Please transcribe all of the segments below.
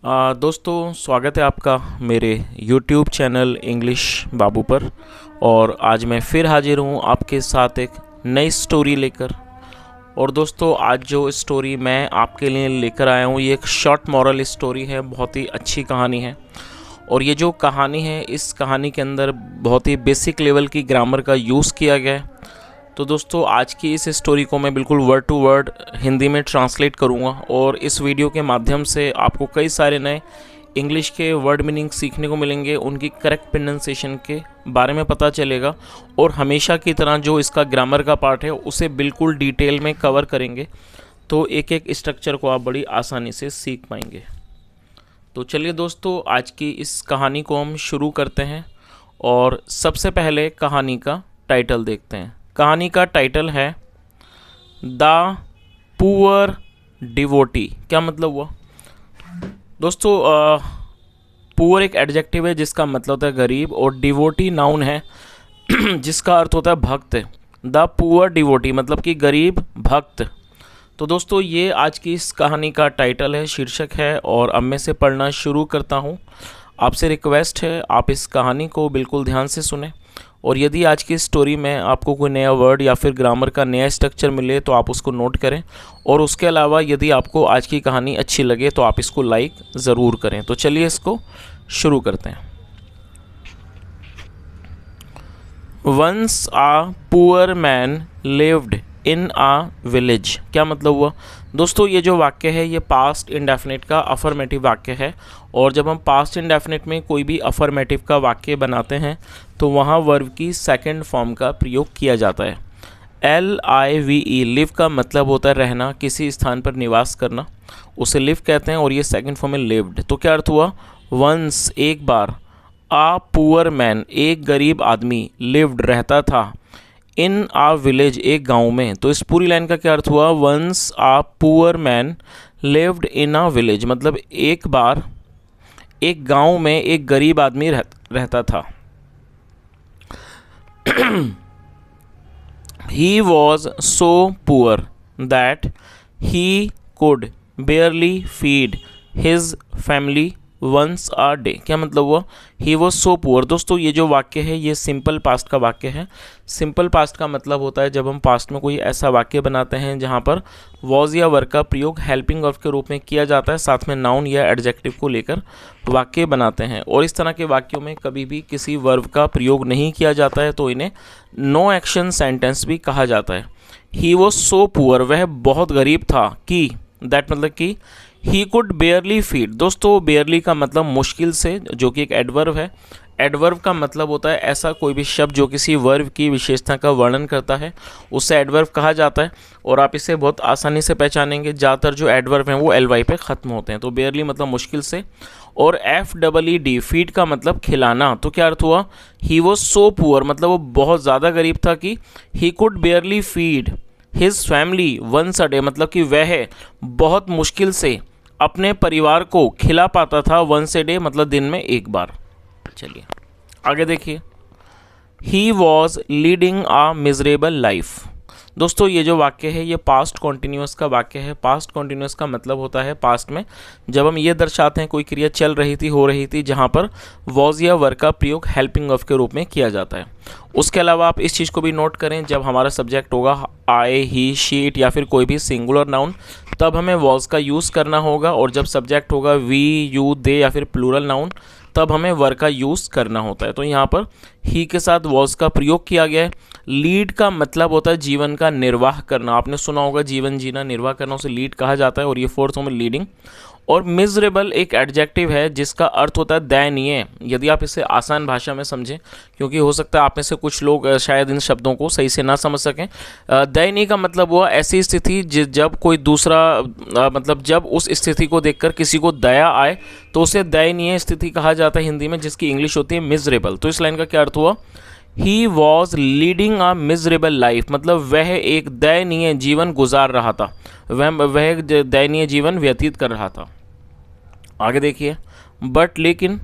दोस्तों स्वागत है आपका मेरे YouTube चैनल इंग्लिश बाबू पर। और आज मैं फिर हाजिर हूँ आपके साथ एक नई स्टोरी लेकर। और दोस्तों आज जो स्टोरी मैं आपके लिए लेकर आया हूँ ये एक शॉर्ट मॉरल स्टोरी है, बहुत ही अच्छी कहानी है। और ये जो कहानी है इस कहानी के अंदर बहुत ही बेसिक लेवल की ग्रामर का यूज़ किया गया है। तो दोस्तों आज की इस स्टोरी को मैं बिल्कुल वर्ड टू वर्ड हिंदी में ट्रांसलेट करूँगा और इस वीडियो के माध्यम से आपको कई सारे नए इंग्लिश के वर्ड मीनिंग सीखने को मिलेंगे, उनकी करेक्ट प्रोनाउंसिएशन के बारे में पता चलेगा और हमेशा की तरह जो इसका ग्रामर का पार्ट है उसे बिल्कुल डिटेल में कवर करेंगे, तो एक एक स्ट्रक्चर को आप बड़ी आसानी से सीख पाएंगे। तो चलिए दोस्तों आज की इस कहानी को हम शुरू करते हैं और सबसे पहले कहानी का टाइटल देखते हैं। कहानी का टाइटल है द पुअर डिवोटी। क्या मतलब हुआ दोस्तों? पुअर एक एडजेक्टिव है जिसका मतलब होता है गरीब, और डिवोटी नाउन है जिसका अर्थ होता है भक्त। द पुअर डिवोटी मतलब कि गरीब भक्त। तो दोस्तों ये आज की इस कहानी का टाइटल है, शीर्षक है। और अब मैं से पढ़ना शुरू करता हूँ। आपसे रिक्वेस्ट है आप इस कहानी को बिल्कुल ध्यान से सुने, और यदि आज की स्टोरी में आपको कोई नया वर्ड या फिर ग्रामर का नया स्ट्रक्चर मिले तो आप उसको नोट करें। और उसके अलावा यदि आपको आज की कहानी अच्छी लगे तो आप इसको लाइक ज़रूर करें। तो चलिए इसको शुरू करते हैं। Once a poor man lived in a village. क्या मतलब हुआ दोस्तों? ये जो वाक्य है ये पास्ट इंडेफिनिट का अफर्मेटिव वाक्य है। और जब हम पास्ट इंडेफिनिट में कोई भी अफर्मेटिव का वाक्य बनाते हैं तो वहाँ वर्ब की सेकंड फॉर्म का प्रयोग किया जाता है। LIVE लिव का मतलब होता है रहना, किसी स्थान पर निवास करना, उसे लिव कहते हैं। और ये सेकंड फॉर्म में लिव्ड। तो क्या अर्थ हुआ? वंस एक बार, आ पुअर मैन एक गरीब आदमी, लिव्ड रहता था, इन आ विलेज एक गांव में। तो इस पूरी लाइन का क्या अर्थ हुआ? Once a poor man lived in a village मतलब एक बार एक गांव में एक गरीब आदमी रहता था। He was so poor that he could barely feed his family once a day। क्या मतलब हुआ? He was so poor। दोस्तों ये जो वाक्य है ये सिंपल पास्ट का वाक्य है। सिंपल पास्ट का मतलब होता है जब हम पास्ट में कोई ऐसा वाक्य बनाते हैं जहाँ पर वॉज या वर्ब का प्रयोग हेल्पिंग वर्ब के रूप में किया जाता है, साथ में नाउन या एडजेक्टिव को लेकर वाक्य बनाते हैं। और इस तरह के वाक्यों में कभी भी किसी वर्ब का प्रयोग नहीं किया जाता है तो इन्हें नो एक्शन सेंटेंस भी कहा जाता है। ही वॉज सो पुअर वह बहुत गरीब था कि दैट मतलब कि ही कुड बेयरली फीड। दोस्तों बेयरली का मतलब मुश्किल से, जो कि एक एडवर्ब है। एडवर्ब का मतलब होता है ऐसा कोई भी शब्द जो किसी वर्ब की विशेषता का वर्णन करता है, उससे एडवर्ब कहा जाता है। और आप इसे बहुत आसानी से पहचानेंगे, ज़्यादातर जो एडवर्ब हैं वो LY पे ख़त्म होते हैं। तो बेयरली मतलब मुश्किल से। और FEED फीड का मतलब खिलाना। तो क्या अर्थ हुआ? ही वॉज सो पुअर मतलब वो बहुत ज़्यादा गरीब था कि he could barely feed his family once a day मतलब कि वह बहुत मुश्किल से अपने परिवार को खिला पाता था वंस ए डे मतलब दिन में एक बार। चलिए आगे देखिए। He was leading a miserable life. दोस्तों ये जो वाक्य है ये पास्ट कॉन्टिन्यूस का वाक्य है। पास्ट कॉन्टिन्यूस का मतलब होता है पास्ट में जब हम ये दर्शाते हैं कोई क्रिया चल रही थी, हो रही थी, जहाँ पर वॉज या वर्ब का प्रयोग हेल्पिंग वर्ब के रूप में किया जाता है। उसके अलावा आप इस चीज़ को भी नोट करें, जब हमारा सब्जेक्ट होगा आई, ही, शी, इट या फिर कोई भी सिंगुलर नाउन तब हमें वॉज का यूज़ करना होगा। और जब सब्जेक्ट होगा वी, यू, दे या फिर प्लूरल नाउन तब हमें वर्ब का यूज़ करना होता है। तो यहाँ पर ही के साथ वॉज का प्रयोग किया गया है। लीड का मतलब होता है जीवन का निर्वाह करना। आपने सुना होगा जीवन जीना, निर्वाह करना, उसे लीड कहा जाता है। और ये फोर्थ फॉर्म में लीडिंग। और मिजरेबल एक एडजेक्टिव है जिसका अर्थ होता है दयनीय। यदि आप इसे आसान भाषा में समझें, क्योंकि हो सकता है आप में से कुछ लोग शायद इन शब्दों को सही से ना समझ सकें। दयनीय का मतलब हुआ ऐसी स्थिति जब कोई दूसरा मतलब जब उस स्थिति को देखकर किसी को दया आए तो उसे दयनीय स्थिति कहा जाता है हिंदी में, जिसकी इंग्लिश होती है मिजरेबल। तो इस लाइन का क्या अर्थ हुआ? He was leading a miserable life मतलब वह एक दयनीय जीवन गुजार रहा था, वह दयनीय जीवन व्यतीत कर रहा था। आगे देखिए। बट लेकिन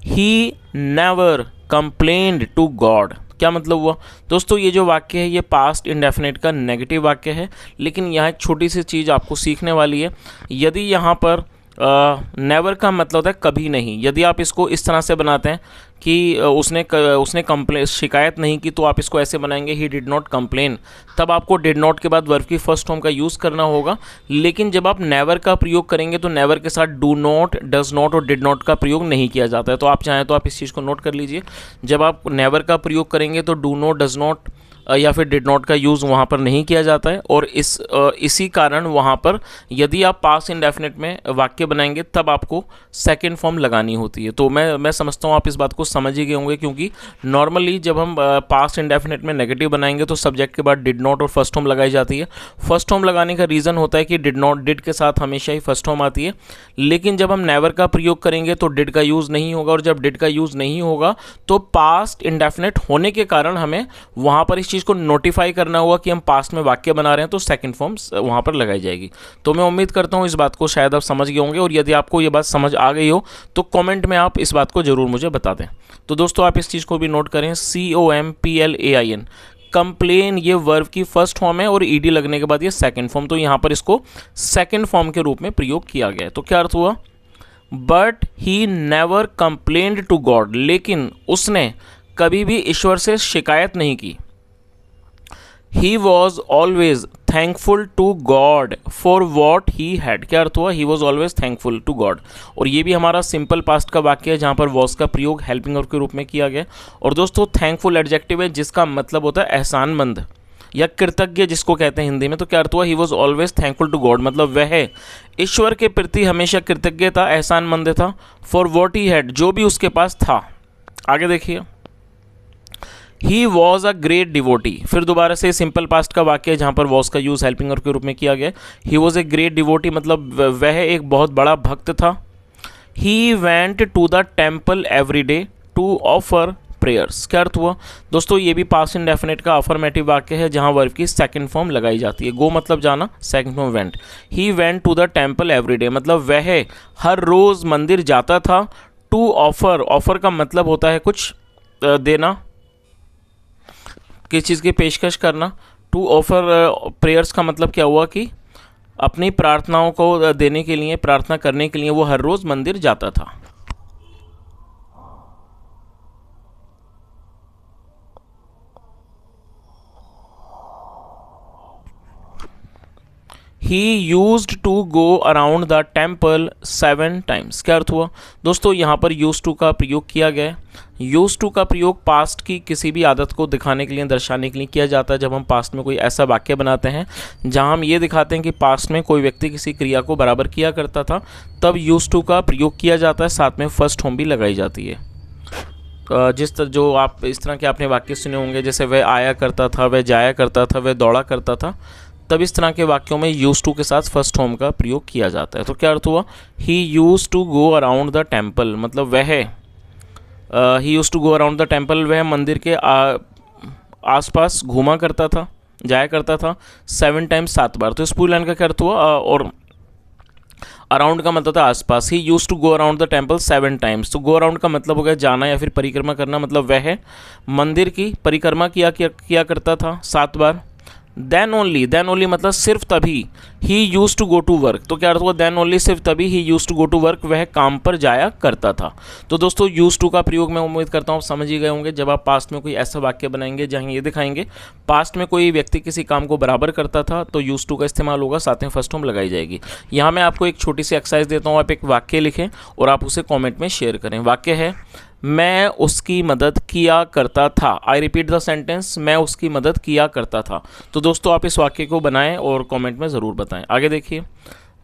he never complained to God. क्या मतलब हुआ दोस्तों? ये जो वाक्य है ये पास्ट इंडेफिनिट का नेगेटिव वाक्य है, लेकिन यहाँ एक छोटी सी चीज़ आपको सीखने वाली है। यदि यहाँ पर नेवर का मतलब होता है कभी नहीं। यदि आप इसको इस तरह से बनाते हैं कि उसने कंप्लेन शिकायत नहीं की, तो आप इसको ऐसे बनाएंगे ही डिड नॉट कंप्लेन, तब आपको डिड नॉट के बाद वर्ब की फर्स्ट फॉर्म का यूज़ करना होगा। लेकिन जब आप नेवर का प्रयोग करेंगे तो नेवर के साथ डू नॉट, डज नॉट और डिड नॉट का प्रयोग नहीं किया जाता है। तो आप चाहें तो आप इस चीज़ को नोट कर लीजिए, जब आप नेवर का प्रयोग करेंगे तो डू नॉट, डज नॉट या फिर डिड नॉट का यूज़ वहाँ पर नहीं किया जाता है। और इसी कारण वहाँ पर यदि आप पास्ट इंडेफिनिट में वाक्य बनाएंगे तब आपको सेकंड फॉर्म लगानी होती है। तो मैं समझता हूँ आप इस बात को समझ ही गए होंगे, क्योंकि नॉर्मली जब हम पास्ट इंडेफिनिट में नेगेटिव बनाएंगे तो सब्जेक्ट के बाद डिड नॉट और फर्स्ट फॉर्म लगाई जाती है। फर्स्ट फॉर्म लगाने का रीज़न होता है कि डिड नॉट, डिड के साथ हमेशा ही फर्स्ट फॉर्म आती है। लेकिन जब हम नेवर का प्रयोग करेंगे तो डिड का यूज़ नहीं होगा, और जब डिड का यूज़ नहीं होगा तो पास्ट इंडेफिनिट होने के कारण हमें वहाँ पर इस चीज़ को नोटिफाई करना होगा कि हम पास्ट में वाक्य बना रहे हैं, तो सेकंड फॉर्म वहाँ पर लगाई जाएगी। तो मैं उम्मीद करता हूँ इस बात को शायद आप समझ गए होंगे, और यदि आपको ये बात समझ आ गई हो तो कमेंट में आप इस बात को ज़रूर मुझे बता दें। तो दोस्तों आप इस चीज़ को भी नोट करें, COMPLAIN, कंप्लेन ये वर्ब की फर्स्ट फॉर्म है और ईडी लगने के बाद ये सेकंड फॉर्म, तो यहाँ पर इसको सेकंड फॉर्म के रूप में प्रयोग किया गया है। तो क्या अर्थ हुआ, but he never complained to God, लेकिन उसने कभी भी ईश्वर से शिकायत नहीं की। He was always thankful to God for what he had, क्या अर्थ हुआ, he was always thankful to God. और ये भी हमारा सिंपल पास्ट का वाक्य है जहाँ पर वॉज का प्रयोग हेल्पिंग वर्ब के रूप में किया गया। और दोस्तों थैंकफुल एडजेक्टिव है जिसका मतलब होता है एहसानमंद या कृतज्ञ जिसको कहते हैं हिंदी में। तो क्या अर्थ हुआ, he was always thankful to God, मतलब वह ईश्वर के प्रति हमेशा कृतज्ञ था, एहसानमंद था, फॉर वॉट ही हैड, जो भी उसके पास था। आगे देखिए, he was a great devotee, फिर दोबारा से सिंपल पास्ट का वाक्य है जहाँ पर वॉज का यूज़ हेल्पिंग वर्ब के रूप में किया गया। He was a great devotee मतलब वह एक बहुत बड़ा भक्त था। He went to the temple every day to offer prayers, क्या अर्थ हुआ दोस्तों, ये भी पास्ट इंडेफिनिट का अफर्मेटिव वाक्य है जहाँ वर्ब की सेकंड फॉर्म लगाई जाती है। गो मतलब जाना, second form went. He went to the temple every day मतलब वह हर रोज़ मंदिर जाता था। टू ऑफर, ऑफर का मतलब होता है कुछ देना, किस चीज़ की पेशकश करना। टू ऑफर प्रेयर्स का मतलब क्या हुआ कि अपनी प्रार्थनाओं को देने के लिए, प्रार्थना करने के लिए वो हर रोज़ मंदिर जाता था। He used to go around the temple 7 times, क्या अर्थ हुआ दोस्तों, यहाँ पर used to का प्रयोग किया गया है। used to का प्रयोग पास्ट की किसी भी आदत को दिखाने के लिए, दर्शाने के लिए किया जाता है। जब हम पास्ट में कोई ऐसा वाक्य बनाते हैं जहाँ हम ये दिखाते हैं कि पास्ट में कोई व्यक्ति किसी क्रिया को बराबर किया करता था, तब used to का प्रयोग किया जाता है, साथ में फर्स्ट फॉर्म भी लगाई जाती है। जिस तरह जो आप इस तरह के आपने वाक्य सुने होंगे, जैसे वह आया करता था, वह जाया करता था, वह दौड़ा करता था, तब इस तरह के वाक्यों में यूज टू के साथ फर्स्ट फॉर्म का प्रयोग किया जाता है। तो क्या अर्थ हुआ, he use to go around the temple मतलब वह he use to go around the temple, वह मंदिर के आसपास घूमा करता था, जाया करता था 7 टाइम्स 7 बार। तो इस पूरी लाइन का क्या अर्थ हुआ, और अराउंड का मतलब था आसपास। He use to go around the temple 7 times, तो गो अराउंड का मतलब हो गया जाना या फिर परिक्रमा करना, मतलब वह मंदिर की परिक्रमा किया करता था 7 बार। देन ओनली मतलब सिर्फ तभी। He use to go to work, तो क्या अर्थ हुआ, देन ओनली सिर्फ तभी। He use to go to work, वह काम पर जाया करता था। तो दोस्तों यूज टू का प्रयोग मैं उम्मीद करता हूँ आप समझ ही गए होंगे। जब आप पास्ट में कोई ऐसा वाक्य बनाएंगे जहाँ ये दिखाएंगे पास्ट में कोई व्यक्ति किसी काम को बराबर करता था, तो यूज टू का इस्तेमाल होगा, साथ में फर्स्ट फॉर्म लगाई जाएगी। यहाँ मैं आपको एक छोटी सी एक्सरसाइज देता हूँ, आप एक वाक्य लिखें और आप उसे कॉमेंट में शेयर करें। वाक्य है, मैं उसकी मदद किया करता था। आई रिपीट द सेंटेंस, मैं उसकी मदद किया करता था। तो दोस्तों आप इस वाक्य को बनाएं और कमेंट में ज़रूर बताएं। आगे देखिए,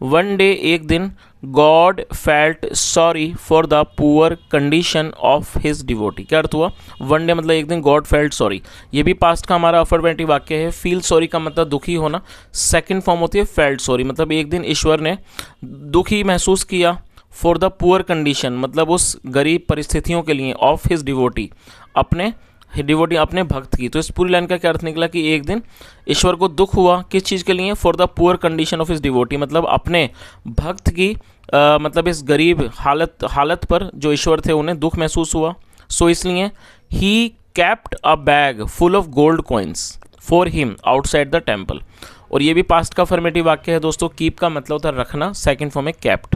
वन डे एक दिन, God felt sorry for the poor condition of his devotee, क्या अर्थ हुआ, वन डे मतलब एक दिन, गॉड फेल्ट सॉरी, ये भी पास्ट का हमारा अफर्मेटिव वाक्य है। फील सॉरी का मतलब दुखी होना, सेकेंड फॉर्म होती है फेल्ट सॉरी, मतलब एक दिन ईश्वर ने दुखी महसूस किया। फॉर द पुअर कंडीशन मतलब उस गरीब परिस्थितियों के लिए, ऑफ हिज डिवोटी अपने भक्त की। तो इस पूरी लाइन का क्या अर्थ निकला कि एक दिन ईश्वर को दुख हुआ, किस चीज़ के लिए, for the poor condition of his devotee मतलब अपने भक्त की मतलब इस गरीब हालत पर जो ईश्वर थे उन्हें दुख महसूस हुआ। सो इसलिए ही kept a bag full of gold coins for him outside the temple. और ये भी पास्ट का अफर्मेटिव वाक्य है दोस्तों। कीप का मतलब होता है रखना, सेकेंड फॉर्म है कैप्ट।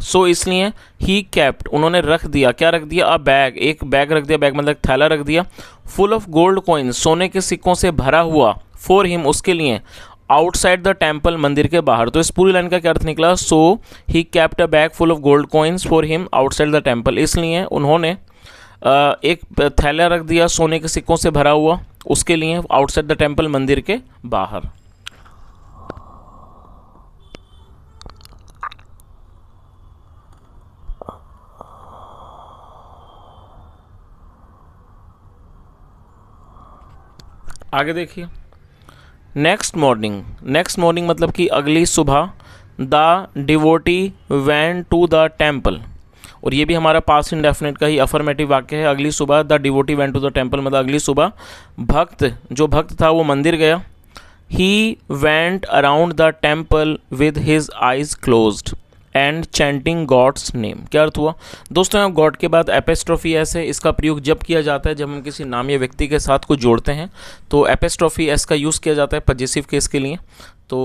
सो इसलिए ही कैप्ट, उन्होंने रख दिया, क्या रख दिया, अ बैग, एक बैग रख दिया, बैग मतलब थैला रख दिया, फुल ऑफ गोल्ड कॉइन्स, सोने के सिक्कों से भरा हुआ, फॉर हिम, उसके लिए, आउटसाइड द टेम्पल, मंदिर के बाहर। तो इस पूरी लाइन का क्या अर्थ निकला, so he kept a bag full of gold coins for him outside the temple, इसलिए उन्होंने एक थैला रख दिया सोने के सिक्कों से भरा हुआ उसके लिए आउटसाइड द टेम्पल, मंदिर के बाहर। आगे देखिए, नेक्स्ट मॉर्निंग, नेक्स्ट मॉर्निंग मतलब कि अगली सुबह, the devotee went to the temple, और ये भी हमारा पास्ट इंडेफिनिट का ही अफर्मेटिव वाक्य है। अगली सुबह the devotee went to the temple मतलब अगली सुबह भक्त, जो भक्त था वो मंदिर गया। He went around the temple with his eyes closed and chanting God's name. क्या अर्थ हुआ दोस्तों, यहाँ गॉड के बाद एपेस्ट्रॉफी एस है, इसका प्रयोग जब किया जाता है जब हम किसी नाम या व्यक्ति के साथ को जोड़ते हैं, तो एपेस्ट्रॉफी एस का यूज़ किया जाता है पजेसिव केस के लिए। तो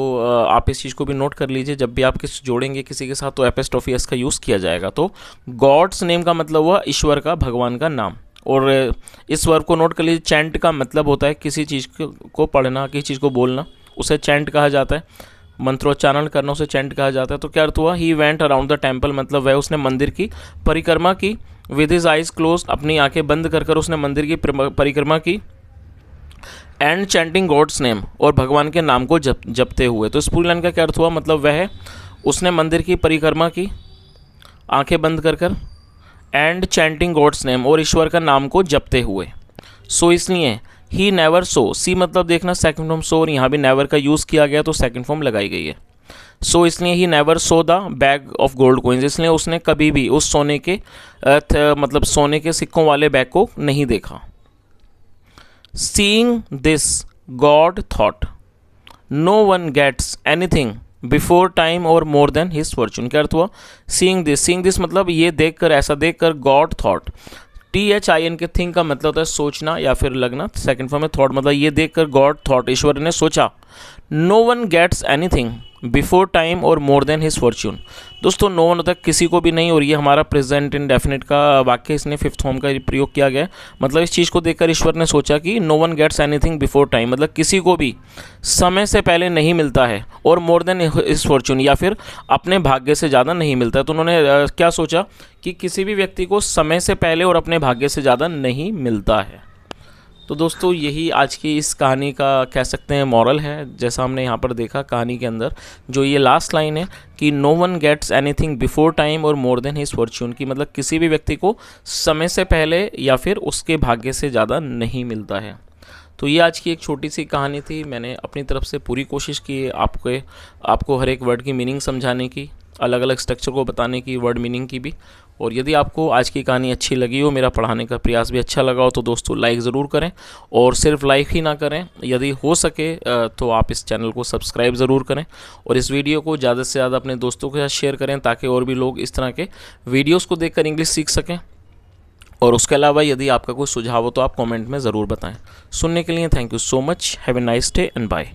आप इस चीज़ को भी नोट कर लीजिए, जब भी आप जोड़ेंगे किसी के साथ तो एपेस्ट्रॉफी एस का यूज़ किया जाएगा। तो गॉड्स नेम का मतलब हुआ ईश्वर का, भगवान का नाम। और इस वर्ब को नोट कर लीजिए, चैंट का मतलब होता है किसी चीज़ को पढ़ना, किसी चीज़ को बोलना, उसे चैंट कहा जाता है, मंत्रोच्चारण करना उसे चैंट कहा जाता है। तो क्या अर्थ हुआ, ही वेंट अराउंड द टेम्पल मतलब वह उसने मंदिर की परिक्रमा की, विद हिज आइज क्लोज, अपनी आंखें बंद कर कर उसने मंदिर की परिक्रमा की, एंड चैंटिंग गॉड्स नेम, और भगवान के नाम को जपते हुए। तो इस पूरी लाइन का क्या अर्थ हुआ, मतलब वह उसने मंदिर की परिक्रमा की आंखें बंद कर कर, एंड चैंटिंग गॉड्स नेम, और ईश्वर का नाम को जपते हुए। सो इसलिए ही नेवर सो, सी मतलब देखना सेकंड फॉर्म सो, और यहाँ भी नेवर का यूज़ किया गया तो सेकंड फॉर्म लगाई गई है। सो इसलिए he never so the bag of gold coins, इसलिए उसने कभी भी उस सोने के मतलब सोने के सिक्कों वाले बैग को नहीं देखा। Seeing this God thought no one gets anything before time or more than his Fortune. क्या अर्थ हुआ, सीइंग दिस मतलब ये देखकर, ऐसा देखकर, गॉड थॉट, THIN के थिंक का मतलब होता है सोचना या फिर लगना, सेकंड फॉर्म में थॉट मतलब ये देखकर गॉड थॉट, ईश्वर ने सोचा, no one gets anything before time or more than his fortune. दोस्तों नो वन होता है किसी को भी नहीं, और ये हमारा प्रेजेंट इंडेफिनिट का वाक्य, इसने फिफ्थ फॉर्म का प्रयोग किया गया है। मतलब इस चीज़ को देखकर ईश्वर ने सोचा कि no one gets anything before time मतलब किसी को भी समय से पहले नहीं मिलता है, और मोर देन हिज फॉर्चून या फिर अपने भाग्य से ज़्यादा नहीं मिलता है। तो उन्होंने क्या सोचा कि किसी भी व्यक्ति को समय से पहले और अपने भाग्य से ज़्यादा नहीं मिलता है। तो दोस्तों यही आज की इस कहानी का कह सकते हैं मॉरल है। जैसा हमने यहाँ पर देखा कहानी के अंदर जो ये लास्ट लाइन है कि no one gets anything before time or more than his Fortune, की मतलब किसी भी व्यक्ति को समय से पहले या फिर उसके भाग्य से ज़्यादा नहीं मिलता है। तो ये आज की एक छोटी सी कहानी थी। मैंने अपनी तरफ से पूरी कोशिश की आपको हर एक वर्ड की मीनिंग समझाने की, अलग अलग स्ट्रक्चर को बताने की, वर्ड मीनिंग की भी। और यदि आपको आज की कहानी अच्छी लगी हो, मेरा पढ़ाने का प्रयास भी अच्छा लगा हो, तो दोस्तों लाइक ज़रूर करें, और सिर्फ लाइक ही ना करें, यदि हो सके तो आप इस चैनल को सब्सक्राइब ज़रूर करें, और इस वीडियो को ज़्यादा से ज़्यादा अपने दोस्तों के साथ शेयर करें ताकि और भी लोग इस तरह के वीडियोज़ को देखकर इंग्लिश सीख सकें। और उसके अलावा यदि आपका कोई सुझाव हो तो आप कमेंट में ज़रूर बताएं। सुनने के लिए thank you so much. Have a nice day and bye.